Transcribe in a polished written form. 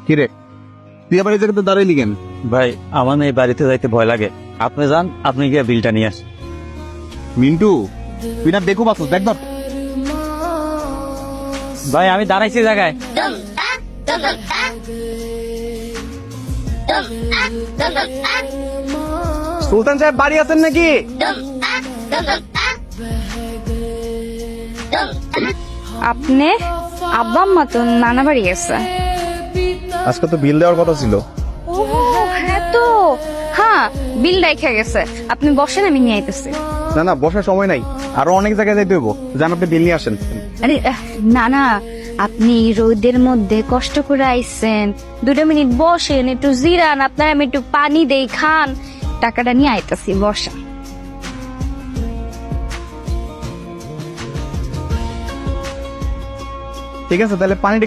কিরে তুই আবার এই জায়গাতে দাঁড়াইলি কেন? ভাই আমার এই বাড়িতে যাইতে ভয় লাগে, আপনি যান, আপনি গিয়ে বিলটা নিয়ে আসেন। মিন্টু তুই না দেখো বাস দেখ ধর। ভাই আমি দাঁড়াইছি জায়গায়। সুলতান সাহেব বাড়ি আছেন নাকি? আপনি আব্বা আম্মা তো নানা বাড়ি গেছে। আজকে তো বিল দেওয়ার কথা ছিল। ও হ্যাঁ তো, হ্যাঁ বিল রেখে গেছে, আপনি বসেন আমি নিয়ে আইতেছি। না না বসার সময় নাই, আরো অনেক জায়গায় যাইতে হইব, জান আপনি বিল নিয়ে আসেন। আরে না না, আপনি রোদের মধ্যে কষ্ট করে আইছেন, 2 মিনিট বসেন, একটু জিরান, আপনার আমি একটু পানি দেই, খান, টাকাটা নিয়ে আইতাছি, বসেন। ঠিক আছে তাহলে পানিটা